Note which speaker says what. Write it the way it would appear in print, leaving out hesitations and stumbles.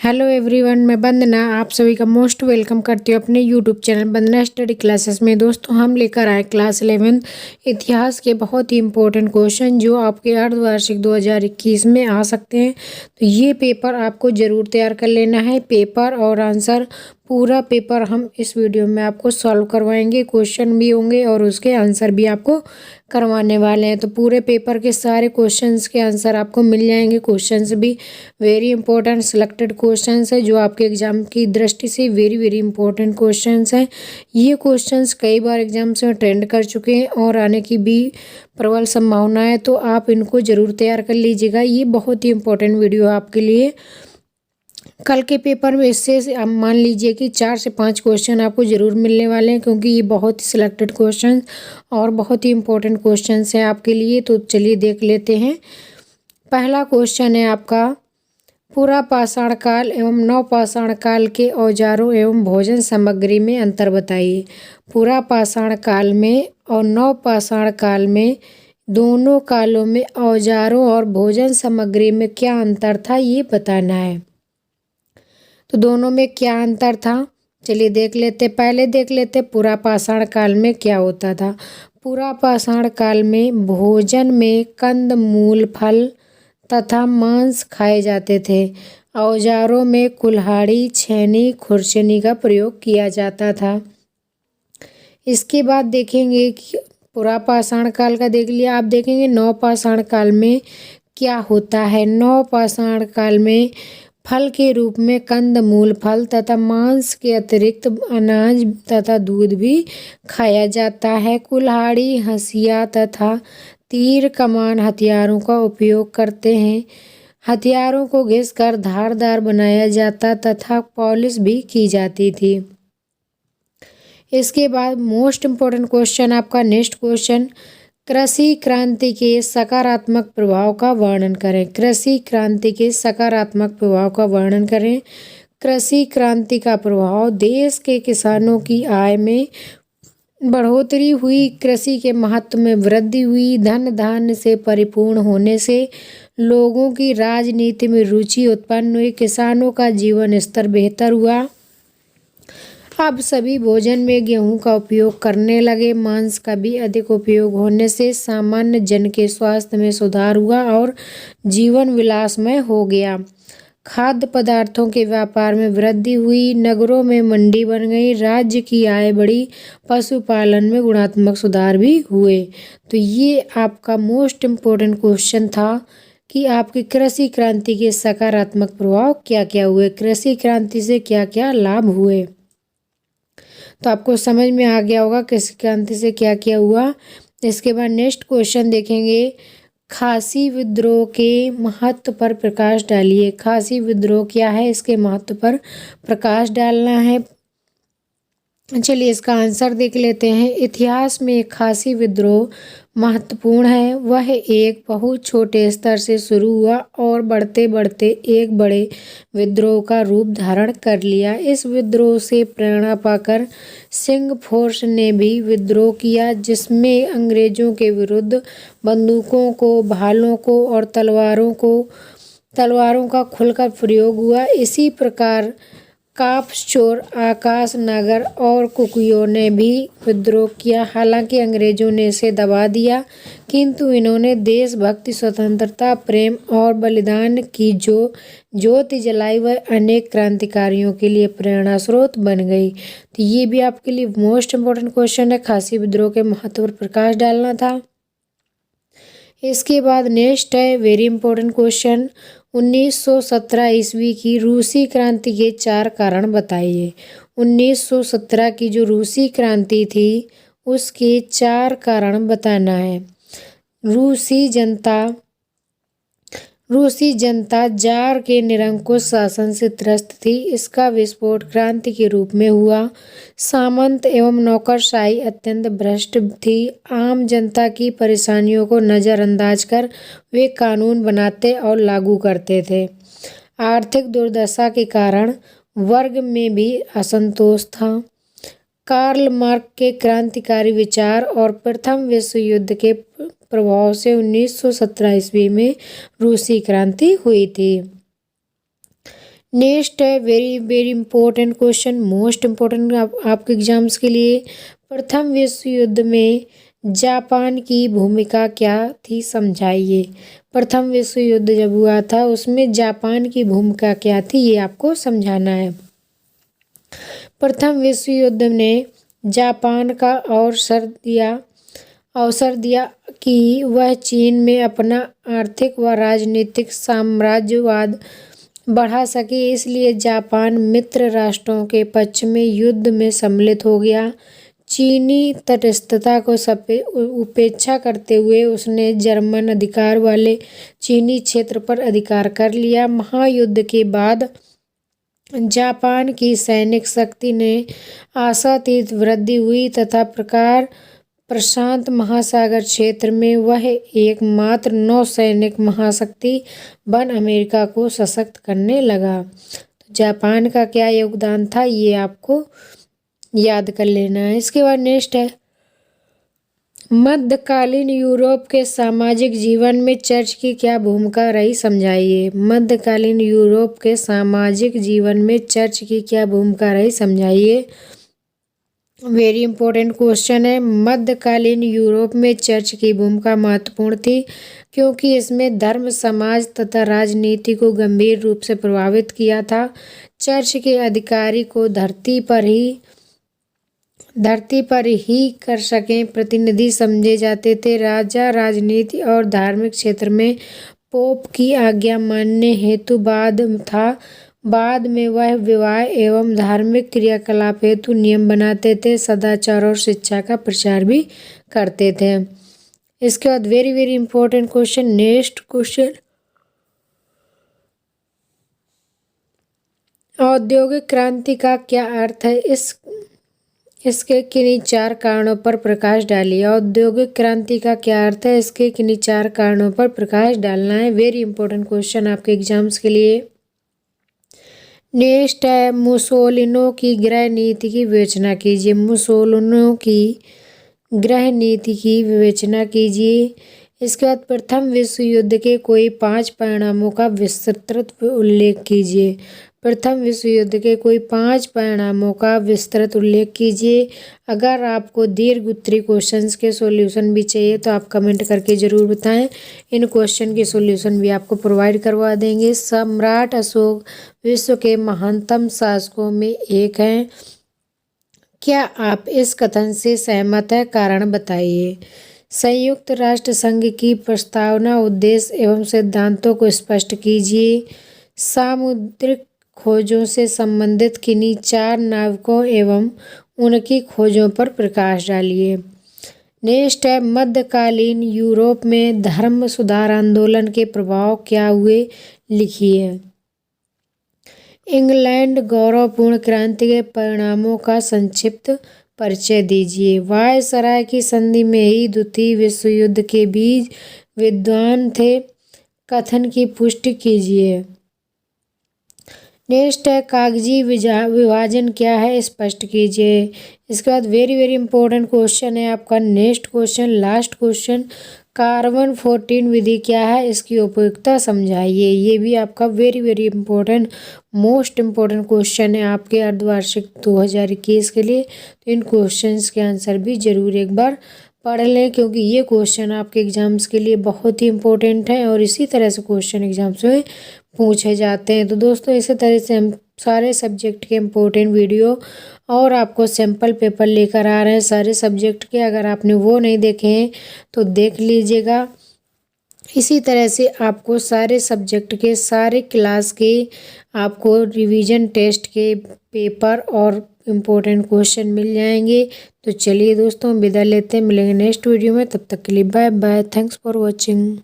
Speaker 1: Hello everyone, मैं वंदना आप सभी का मोस्ट वेलकम करती हूँ अपने यूट्यूब चैनल वंदना स्टडी क्लासेस में। दोस्तों, हम लेकर आए क्लास 11 इतिहास के बहुत ही इंपॉर्टेंट क्वेश्चन जो आपके अर्धवार्षिक 2021 में आ सकते हैं। तो ये पेपर आपको ज़रूर तैयार कर लेना है। पेपर और आंसर, पूरा पेपर हम इस वीडियो में आपको सॉल्व करवाएंगे। क्वेश्चन भी होंगे और उसके आंसर भी आपको करवाने वाले हैं। तो पूरे पेपर के सारे क्वेश्चंस के आंसर आपको मिल जाएंगे। क्वेश्चंस भी वेरी इंपॉर्टेंट सिलेक्टेड क्वेश्चंस है जो आपके एग्जाम की दृष्टि से वेरी वेरी इंपॉर्टेंट क्वेश्चंस हैं। ये क्वेश्चंस कई बार एग्जाम्स में ट्रेंड कर चुके हैं और आने की भी प्रबल संभावना है। तो आप इनको ज़रूर तैयार कर लीजिएगा। ये बहुत ही इंपॉर्टेंट वीडियो है आपके लिए। कल के पेपर में इससे आप मान लीजिए कि 4 से 5 क्वेश्चन आपको ज़रूर मिलने वाले हैं, क्योंकि ये बहुत ही सिलेक्टेड क्वेश्चन और बहुत ही इंपॉर्टेंट क्वेश्चन हैं आपके लिए। तो चलिए देख लेते हैं। पहला क्वेश्चन है आपका, पूरा पाषाण काल एवं नवपाषाण काल के औजारों एवं भोजन सामग्री में अंतर बताइए। पूरा पाषाण काल में और नवपाषाण काल में, दोनों कालों में औजारों और भोजन सामग्री में क्या अंतर था, ये बताना है। तो दोनों में क्या अंतर था, चलिए देख लेते। पहले देख लेते पूरा पाषाण काल में क्या होता था। पूरा पाषाण काल में भोजन में कंद मूल फल तथा मांस खाए जाते थे। औजारों में कुल्हाड़ी, छेनी, खुरचनी का प्रयोग किया जाता था। इसके बाद देखेंगे कि पूरा पाषाण काल का देख लिया। आप देखेंगे नवपाषाण काल में क्या होता है। नवपाषाण काल में फल के रूप में कंद मूल फल तथा मांस के अतिरिक्त अनाज तथा दूध भी खाया जाता है। कुल्हाड़ी, हंसिया तथा तीर कमान हथियारों का उपयोग करते हैं। हथियारों को घिसकर धारदार बनाया जाता तथा पॉलिश भी की जाती थी। इसके बाद मोस्ट इम्पोर्टेंट क्वेश्चन आपका नेक्स्ट क्वेश्चन, कृषि क्रांति के सकारात्मक प्रभाव का वर्णन करें। कृषि क्रांति के सकारात्मक प्रभाव का वर्णन करें। कृषि क्रांति का प्रभाव, देश के किसानों की आय में बढ़ोतरी हुई, कृषि के महत्व में वृद्धि हुई, धन धान्य से परिपूर्ण होने से लोगों की राजनीति में रुचि उत्पन्न हुई, किसानों का जीवन स्तर बेहतर हुआ, अब सभी भोजन में गेहूं का उपयोग करने लगे, मांस का भी अधिक उपयोग होने से सामान्य जन के स्वास्थ्य में सुधार हुआ और जीवन विलासमय हो गया। खाद्य पदार्थों के व्यापार में वृद्धि हुई, नगरों में मंडी बन गई, राज्य की आय बढ़ी, पशुपालन में गुणात्मक सुधार भी हुए। तो ये आपका मोस्ट इम्पोर्टेंट क्वेश्चन था कि आपकी कृषि क्रांति के सकारात्मक प्रभाव क्या क्या हुए, कृषि क्रांति से क्या क्या लाभ हुए। तो आपको समझ में आ गया होगा कृषि क्रांति से क्या क्या हुआ। इसके बाद नेक्स्ट क्वेश्चन देखेंगे, खासी विद्रोह के महत्व पर प्रकाश डालिए। खासी विद्रोह क्या है, इसके महत्व पर प्रकाश डालना है। चलिए इसका आंसर देख लेते हैं। इतिहास में खासी विद्रोह महत्वपूर्ण है। वह एक बहुत छोटे स्तर से शुरू हुआ और बढ़ते बढ़ते एक बड़े विद्रोह का रूप धारण कर लिया। इस विद्रोह से प्रेरणा पाकर सिंह फोर्स ने भी विद्रोह किया, जिसमें अंग्रेजों के विरुद्ध बंदूकों को, भालों को और तलवारों का खुलकर प्रयोग हुआ। इसी प्रकार काफचोर, आकाश नगर और कुकियों ने भी विद्रोह किया। हालांकि अंग्रेजों ने इसे दबा दिया, किंतु इन्होंने देशभक्ति, स्वतंत्रता, प्रेम और बलिदान की जो ज्योति जलाई वह अनेक क्रांतिकारियों के लिए प्रेरणा स्रोत बन गई। तो ये भी आपके लिए मोस्ट इम्पोर्टेंट क्वेश्चन है। खासी विद्रोह के महत्व पर प्रकाश डालना था। इसके बाद नेक्स्ट है वेरी इंपॉर्टेंट क्वेश्चन, 1917 ईस्वी की रूसी क्रांति के 4 कारण बताइए। 1917 की जो रूसी क्रांति थी उसके 4 कारण बताना है। रूसी जनता जार के निरंकुश शासन से त्रस्त थी। इसका विस्फोट क्रांति के रूप में हुआ। सामंत एवं नौकरशाही अत्यंत भ्रष्ट थी। आम जनता की परेशानियों को नज़रअंदाज कर वे कानून बनाते और लागू करते थे। आर्थिक दुर्दशा के कारण वर्ग में भी असंतोष था। कार्ल मार्क्स के क्रांतिकारी विचार और प्रथम विश्व युद्ध के प्रभाव से 1917 ईस्वी में रूसी क्रांति हुई थी। नेक्स्ट है very very important question, most important आपके एग्जाम्स के लिए। प्रथम विश्व युद्ध में जापान की भूमिका क्या थी, समझाइए। प्रथम विश्व युद्ध जब हुआ था उसमें जापान की भूमिका क्या थी, ये आपको समझाना है। प्रथम विश्व युद्ध ने जापान का अवसर दिया कि वह चीन में अपना आर्थिक व राजनीतिक साम्राज्यवाद बढ़ा सके, इसलिए जापान मित्र राष्ट्रों के पक्ष में युद्ध में सम्मिलित हो गया। चीनी तटस्थता को उपेक्षा करते हुए उसने जर्मन अधिकार वाले चीनी क्षेत्र पर अधिकार कर लिया। महायुद्ध के बाद जापान की सैनिक शक्ति ने आशातीत वृद्धि हुई तथा प्रशांत महासागर क्षेत्र में वह एकमात्र नौसैनिक महाशक्ति बन अमेरिका को सशक्त करने लगा। तो जापान का क्या योगदान था, ये आपको याद कर लेना है। इसके बाद नेक्स्ट है मध्यकालीन यूरोप के सामाजिक जीवन में चर्च की क्या भूमिका रही, समझाइए। मध्यकालीन यूरोप के सामाजिक जीवन में चर्च की क्या भूमिका रही, समझाइए। वेरी इंपॉर्टेंट क्वेश्चन है। मध्यकालीन यूरोप में चर्च की भूमिका महत्वपूर्ण थी क्योंकि इसमें धर्म, समाज तथा राजनीति को गंभीर रूप से प्रभावित किया था। चर्च के अधिकारी को धरती पर ही कर सकें प्रतिनिधि समझे जाते थे। राजा राजनीति और धार्मिक क्षेत्र में पोप की आज्ञा मानने हेतु बाद में वह विवाह एवं धार्मिक क्रियाकलाप हेतु नियम बनाते थे, सदाचार और शिक्षा का प्रचार भी करते थे। इसके बाद very very important question, next question, औद्योगिक क्रांति का क्या अर्थ है, इसके किन्हीं 4 कारणों पर प्रकाश डालिए। औद्योगिक क्रांति का क्या अर्थ है, इसके किन्हीं 4 कारणों पर प्रकाश डालना है। वेरी इंपॉर्टेंट क्वेश्चन आपके एग्जाम्स के लिए। नेक्स्ट है मुसोलिनो की गृह नीति की विवेचना कीजिए। मुसोलिनो की गृह नीति की विवेचना कीजिए। इसके बाद प्रथम विश्व युद्ध के कोई 5 परिणामों का विस्तृत उल्लेख कीजिए। प्रथम विश्व युद्ध के कोई 5 परिणामों का विस्तृत उल्लेख कीजिए। अगर आपको दीर्घ उत्तरीय क्वेश्चंस के सॉल्यूशन भी चाहिए तो आप कमेंट करके ज़रूर बताएं, इन क्वेश्चन के सॉल्यूशन भी आपको प्रोवाइड करवा देंगे। सम्राट अशोक विश्व के महानतम शासकों में एक हैं, क्या आप इस कथन से सहमत हैं, कारण बताइए। संयुक्त राष्ट्र संघ की प्रस्तावना, उद्देश्य एवं सिद्धांतों को स्पष्ट कीजिए। सामुद्रिक खोजों से संबंधित किन्हीं 4 नाविकों एवं उनकी खोजों पर प्रकाश डालिए। नेक्स्ट है मध्यकालीन यूरोप में धर्म सुधार आंदोलन के प्रभाव क्या हुए, लिखिए। इंग्लैंड गौरवपूर्ण क्रांति के परिणामों का संक्षिप्त परिचय दीजिए। वायसराय की संधि में ही द्वितीय विश्व युद्ध के बीज विद्वान थे, कथन की पुष्टि कीजिए। नेक्स्ट है कागजी विभाजन क्या है, स्पष्ट कीजिए। इसके बाद वेरी वेरी इंपॉर्टेंट क्वेश्चन है आपका next question, last question, carbon 14 विधि क्या है, इसकी उपयोगिता समझाइए। ये भी आपका very very important most important question है आपके अर्धवार्षिक 2021 के लिए। तो इन क्वेश्चंस के आंसर भी जरूर एक बार पढ़ लें क्योंकि ये क्वेश्चन आपके एग्जाम्स के लिए बहुत ही इंपॉर्टेंट है और इसी तरह से क्वेश्चन एग्जाम्स में पूछे जाते हैं। तो दोस्तों इसी तरह से हम सारे सब्जेक्ट के इम्पोर्टेंट वीडियो और आपको सैम्पल पेपर लेकर आ रहे हैं सारे सब्जेक्ट के। अगर आपने वो नहीं देखे हैं तो देख लीजिएगा। इसी तरह से आपको सारे सब्जेक्ट के सारे क्लास के आपको रिवीजन टेस्ट के पेपर और इम्पोर्टेंट क्वेश्चन मिल जाएंगे। तो चलिए दोस्तों विदा लेते हैं, मिलेंगे नेक्स्ट वीडियो में, तब तक के लिए bye bye, thanks for watching.